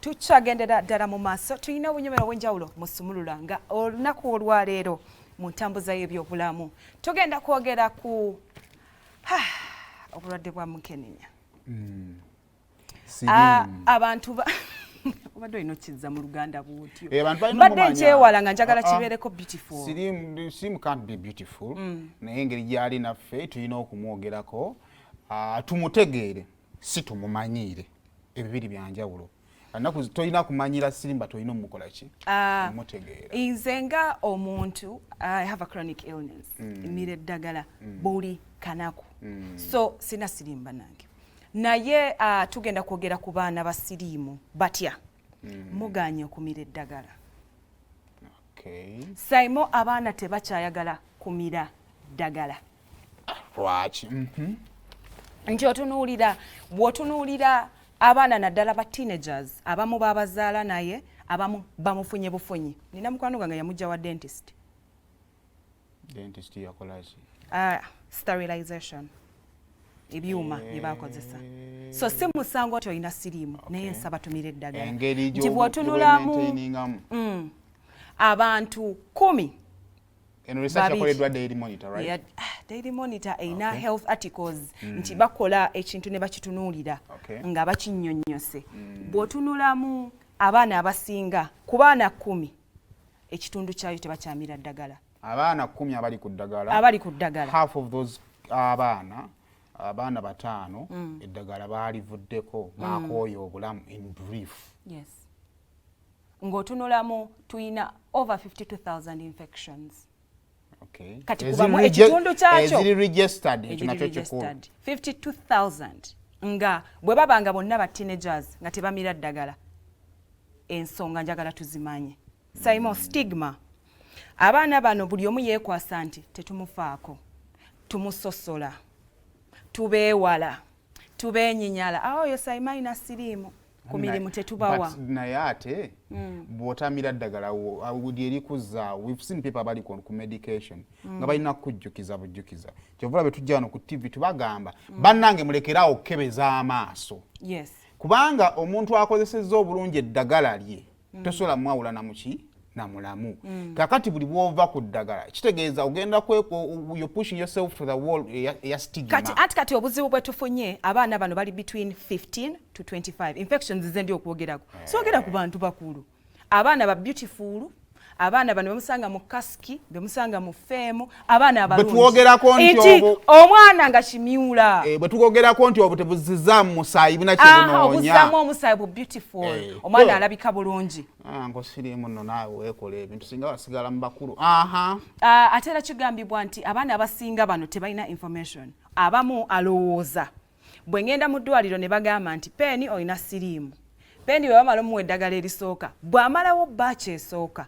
Tukyagendera ddala mu maaso tulina obunyomero obw'enjawulo mu Sumulula nga olunaku olwaleero mu ntambuza y'ebyobulamu tugenda kwogera ku obulwadde bwa mukenenya. Abantu obadde olina okizza mu Luganda bw'otyo mbadde nkyewala nga njagala kibeereko beautiful. Siriimu can't be beautiful naye engeri gy'ali naffe tulina okumwogerako tumutegeere si tumumanyiire. Ebibiri byanjawulo. Anaku toyina kumanyira Sirimba toyina omukola ki? Mutegeera. Nze nga omuntu I have a chronic illness. Mmira eddagala buli kanaku. So sina Sirimba nange. Naye tugenda kwogera ku baana ba Siriimu batya. Muganye okumira eddagala. Okay. Saimo abaana tebakyayagala kumira ddagala. Lwaki? Nti bw'otunuulira abaana naddala ba teenagers abamu babazaala naye abamu bamufunye bufunyi. Nina mukwano gwange yamujja wa dentist. Dentist yakola ki? Sterilization. Ebyuma bye bakozesa. So si musango nti olina Siriimu naye nsaba tumire eddagala. Nti bw'otunulamu abantu 10. And research yakoleddwa Daily Monitor, right? Yeah, Daily Monitor ina health articles nti bakola ekintu ne bakitunuulira nga bakinnyonnyose. Bw'otunulamu abaana abasinga ku baana 10 ekitundu kyayo tebakyamira ddagala. Abaana 10 abali ku ddagala. Abali ku ddagala. Half of those abaana 5 eddagala baalivuddeko baakooya obulamu in brief. Yes. Ng'otunulamu tuyina over 52,000 infections. Okay. Kati kubamu ekitundu kyakyo eziri registered ekyo nakyo kikulu 52,000 nga bwe babanga bonna ba teenagers nga tebamira ddagala ensonga njagala tuzimanye. Saimo stigma abaana bano buli omu yeekwasa nti tetumufaako tumusosola tubeewala tubeenyinyala oyo Saimo alina Siriimu ku mirimu tetubawa. Naye ate bw'otamira ddagala eri kuzza we've seen people abali ku medication nga balina kujjukiza bujjukiza kyovula bwe tujja wano ku TV tubagamba bannange mulekeraawo okukebeza amaaso. Yes. Kubanga omuntu akozesezza obulungi eddagala lye tosobola mwawula na muki na mulamu. Kakati buli bw'ova ku ddagala kitegeeza ogenda you're pushing yourself to the wall ya stigma. Kati obuzibu bwe tufunye abaana bano bali between 15 to 25 infections zendi okwogerako. Soogera ku bantu bakulu. Abaana ba beautiful abaana bano bemusanga mu kaski bemusanga mu feemu abaana abalungi. Betwogerako nti omwana nga kimyula. Betwogerako nti obutebuzizza mu musaayi buna kibunoonya. Obuzzamu omusaayi bu beautiful. Omwana alabika bulungi. Ngo Siriimu nno naawe weekola ebintu singa wasigala mu bakulu. Ate era kigambibwa nti abaana abasinga bano tebalina information. Abamu alowooza. Bwe ngenda mu ddwaliro ne bagamba nti Peeni olina Siriimu. Peeni bwe bamala omuwa eddagala erisooka bw'amalawo baaci esooka.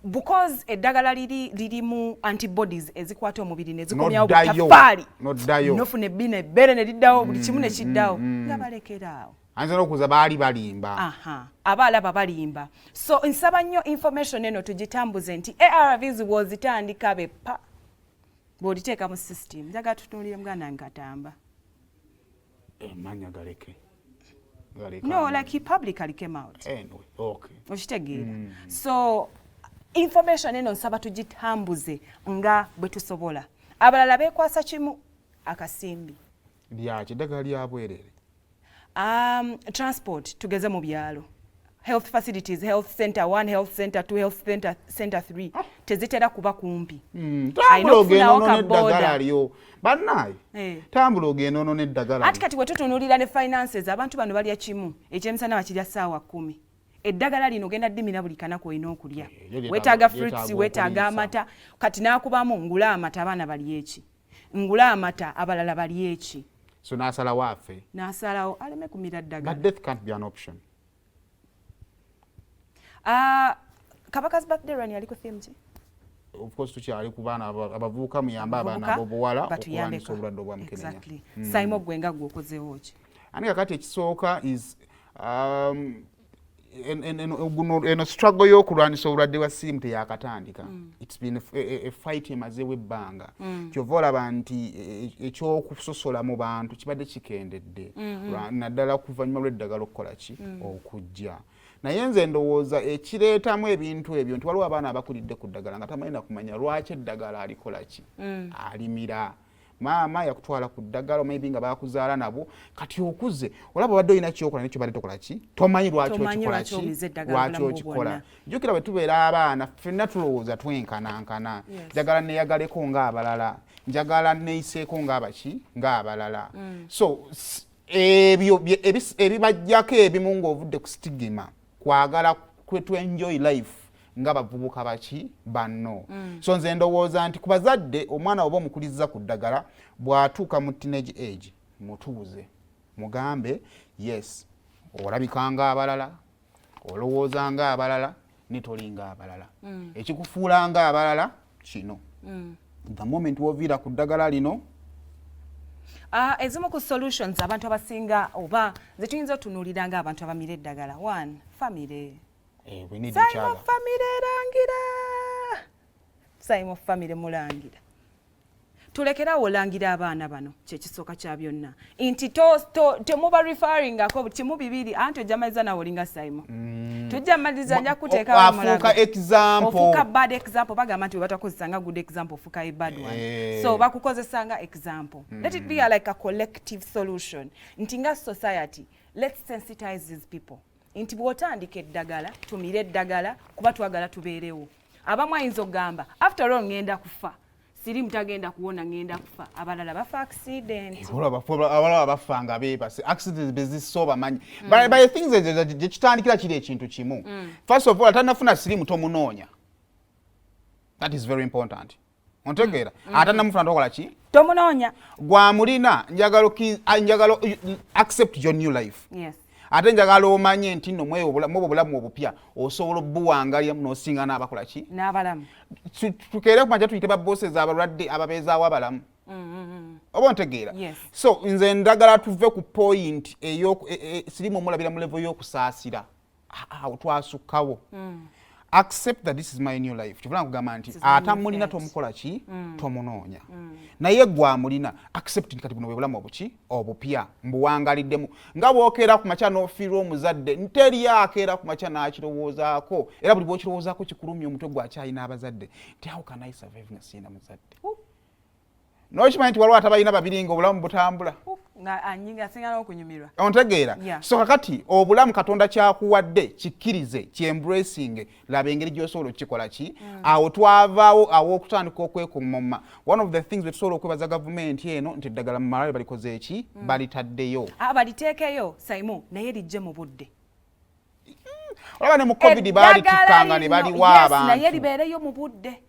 Because eddagala lirimu antibodies ezikwata omubiri ne zikomyawo butafaali. Nofuna ebbina ebbere ne liddawo buli kimu ne kiddawo. Nga balekeraawo. Anza n'okuza baali balimba. Abaalaba balimba. So nsaba nnyo information eno tugitambuze nti ARVs bw'ozitandika beppa bw'oliteeka mu system njagala tutunuulire muganda nkatamba. Manya galeke. No, like he publicly came out. Anyway, okay. Okitegeera. So information eno nsaba tugitambuze nga bwe tusobola. Abalala beekwasa kimu akasimbi. Lyaki eddagala lya bwerere? Transport tugeze mu byalo. Health facilities, health center 1, health center 2, health center 3 tezitera kuba kumpi. Tambula ogenda ono n'eddagala lyo. Bannaye tambula ogenda ono n'eddagala. Ati kati bwe tutunuulira ne finances abantu bano balya kimu ekyemisana bakirya ssaawa 10. Eddagala lino ogenda ddimira buli kanaku olina okulya. Weetaaga fruits, weetaaga amata. Kati n'akubamu ngula amata abaana balya eki. Ngula amata abalala balya eki. So n'asalawo afe. N'asalawo aleme kumira ddagala. But death can't be an option. Kabaka's birthday run yali ku theme ki? Of course tukyali ku baana abavubuka muyamba abaana abobuwala okulwanyisa obulwadde obwa mukenenya. Exactly. Saimo gwe nga gw'okozeewo ki? Ani kakati ekisooka is eno struggle y'okulwanyisa obulwadde bwa siriimu teyakatandika. It's been a fight emazeewo ebbanga. Kyova olaba nti ekyokusosola mu bantu kibadde kikendedde naddala kuvannyuma lw'eddagala okukola ki okujja. Naye nze ndowooza ekireetamu ebintu ebyo nti waliwo abaana abakulidde ku ddagala nga tamanyi na kumanya lwaki eddagala alikola ki alimira. Maama yakutwala ku ddagala maybe nga bakuzaala nabo kati okuze olaba obadde olina kyokola nekyo badde tokola ki tomanyi lwaki okikola ki lwaki okikola. Jjukira bwe tubeera abaana ffenna tulowooza twenkanankana njagala neeyagaleko ng'abalala njagala neeyiseeko ng'abaki ng'abalala. So ebyo ebibajjako ebimu ng'ovudde ku stigma kwagala kwe enjoy life nga bavubuka baki banno. So nze ndowooza nti ku bazadde omwana oba omukuliza ku ddagala bw'atuuka mu teenage age mutuuze mugambe yes olabika ng'abalala olowooza ng'abalala ne tolinga abalala ekikufuula ng'abalala kino the moment woviira ku ddagala lino. Ezimu ku solutions abantu abasinga oba ze tuyinza otunuulira ng'abantu abamira eddagala. One, family. Sign of family erangira. Sign of family mulangira. Tulekerawo olangira abaana bano kyekisooka kya byonna nti temuba referring ako kimu bibiri anti ojja maliza nawe olinga Simon. Tujja maliza nja kuteeka afuuka example. Ofuuka bad example bagamba nti batakozesanga good example ofuuka a bad one. So bakukozesanga example. Let it be like a collective solution. Nti nga society let's sensitize these people. Nti bw'otandika eddagala tumire eddagala kuba twagala tubeerewo. Abamu ayinza okugamba after all ngenda kufa. Siriimu tagenda kuwona ngenda kufa. Abalala bafa accident. Abalala bafa nga beebase. Accident beziso bamanyi. By things gye kitandikira kiri ekintu kimu. First of all atanafuna siriimu tomunoonya. That is very important. Ontegeera atanamufuna tokola ki tomunoonya. Gw'amulina njagala accept your new life. Yes. Ate njagala omanye nti nno mwe obulamu obupya osobola obbuwangalira n'osinga n'abakola ki n'abalamu. Tukeere kumanja tuyite ba bosses abalwadde ababeezaawo abalamu. Oba ontegeera. So nze ndagala tuve ku point siriimu omulabira mu level y'okusaasira awo twasukkawo. Accept that this is my new life. Kivula nkugamba nti atamulina tomukola ki tomunoonya. Naye gw'amulina accept nti kati buno bwe bulamu obuki obupya mbuwangaliddemu nga bw'okeera ku makya n'ofiirwa omuzadde nteri akeera ku makya n'akirowoozaako era buli bw'okirowoozaako kikulumya omutwe gwakyalina abazadde nti how can I survive nga sirina muzadde. N'okimanyi nti waliwo atabalina babiri nga obulamu butambula. Anyinga singa n'okunyumirwa. Ontegeera. So kakati obulamu Katonda kyakuwadde kikkirize ki-embracing laba engeri gy'osobola okukikola ki awo twavaawo aw'okutandika okwekomoma. One of the things tusobola okwebaza gavumenti eno nti eddagala mu malwaliro balikoze eki balitaddeyo. Baliteekeyo Simon naye lijje mu budde. Olaba ne mu COVID baalikikkanga ne baliwa abantu. Naye libeereyo mu budde.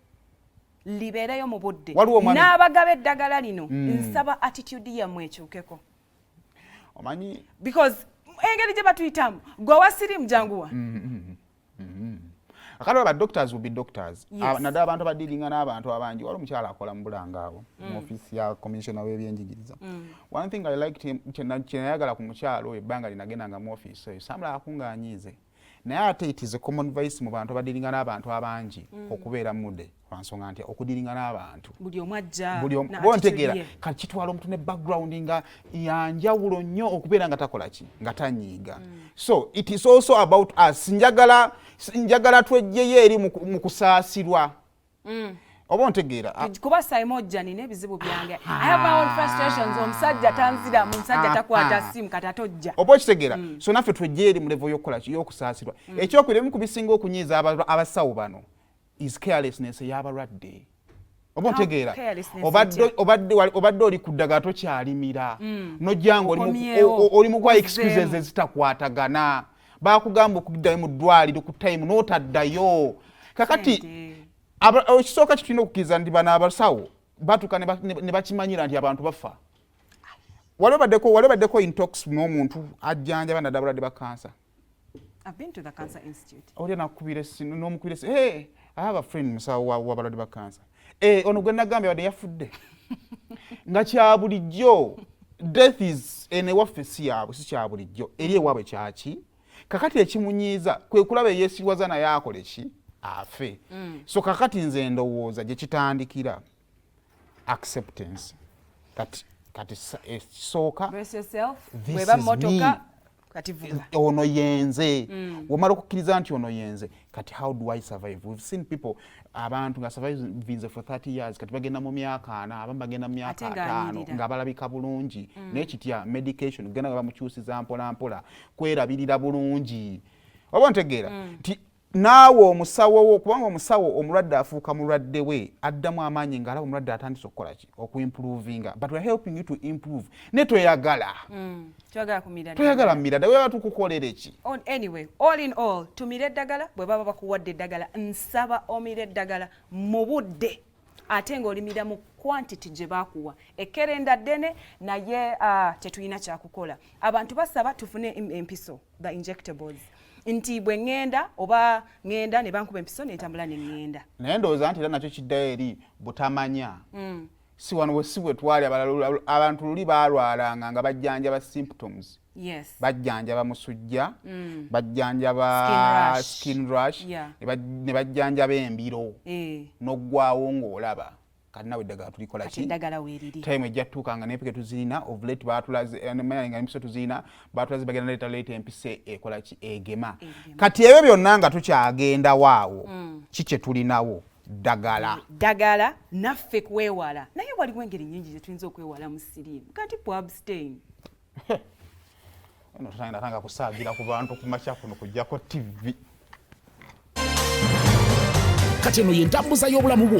Libeereyo mu budde. N'abagaba eddagala lino nsaba attitude yammwe ekyukeko. Omanyi because engeri gye batuyitamu gwe wa siriimu janguwa. Akati aba doctors will be doctors. Naddala abantu abadiilinga n'abantu abangi waliwo omukyala akola mu Bulanga awo mu ofiisi ya commissioner w'ebyenjigiriza. One thing I liked him kye nayagala ku mukyala oyo ebbanga linagendanga mu ofiisi eyo samulaba akungaanyiize. Naye ate it is a common vice mu bantu abadiilinga n'abantu abangi okubeera mude lwansonga nti okudiilinga n'abantu buli omu ajja bontegeera kati kitwala omuntu ne background nga yanjawulo nnyo okubeera nga takola ki nga tanyiiga. So it is also about us. Njagala twejjeyo eri mu kusaasirwa. Oba ontegeera kuba Simon Jani n'ebizibu byange. I have my own frustrations. Omusajja tanzira musajja takwata simu kata tojja. Oba okitegeera. So naffe twejjeyo eri mu level y'okukola ki y'okusaasirwa. Ekyokwirimu ku bisinga okunyiiza abasawo bano is carelessness y'abalwadde. Oba ontegeera obadde oli ku ddagala tokyalimira nojjanga oli mu kwa excuses ezitakwatagana bakugamba okuddayo mu ddwaliro ku time n'otaddayo kakati ekisooka kitulina okukkiriza nti bano abasawo batuuka ne bakimanyira nti abantu bafa. Walibaddeko intox n'omuntu ajjanjaba naddala abalwadde ba kansa. I've been to the Cancer Institute. Oli nakubira n'omukubira hey I have a friend musawo w'abalwadde ba kansa. Ono gwe nagambye wadde yafudde nga kya bulijjo. Death is ene waffe si yaabwe si kya bulijjo eri ewaabwe kyaki kakati ekimunyiiza kwe kulaba yeesiwaza naye akole ki afe. So kakati nze ndowooza gye kitandikira acceptance kati esooka bweba motoka kati vuga ono yenze wamala okukkiriza nti ono yenze kati how do I survive? We've seen people abantu nga survive for 30 years kati bagenda mu myaka 4 abamu bagenda mu myaka 5 nga balabika bulungi n'ekitya medication genda nga bamukyusiza mpola mpola kwerabirira bulungi oba ntegeera nti naawe omusawo wo kubanga omusawo omulwadde afuuka mulwadde we addamu amaanyi ng'alaba omulwadde atandise okukola ki okuimprovinga but we are helping you to improve ne toyagala toyagala mmira ddagala weba tukukolere ki anyway all in all tumira eddagala bwe baba bakuwadde eddagala nsaba omira eddagala mu budde ate ng'olimira mu quantity gye baakuwa ekkerenda ddene naye tetulina kyakukola abantu basaba tufune empiso the injectables nti bwe ngenda oba ngenda ne bankuba empiso n'entambula ne ngenda naye ndowooza nti era nakyo kiddayo eri butamanya si wano we si bwe twali abantu luli baalwalanga nga bajjanjaba symptoms bajjanjaba musujja bajjanjaba skin rush ne bajjanjaba embiro n'oggwawo ng'olaba kati nawe eddagala tulikola ki time ejja tutuukanga n'empeke tuzirina ovulate baatulaze nga empiso tuzirina baatulaze bagenda naleeta leeta empisa ekola ki egema kati ebyo byonna nga tukyagenda waawo ki kye tulinawo ddagala naffe kwewala naye waliwo engeri nnyingi ze tuyinza okwewala mu siriimu kati abstain ono tutagenda tanga kusaagira ku bantu ku makya kuno kujjako TV kati eno ye ntambuza y'obulamu bwo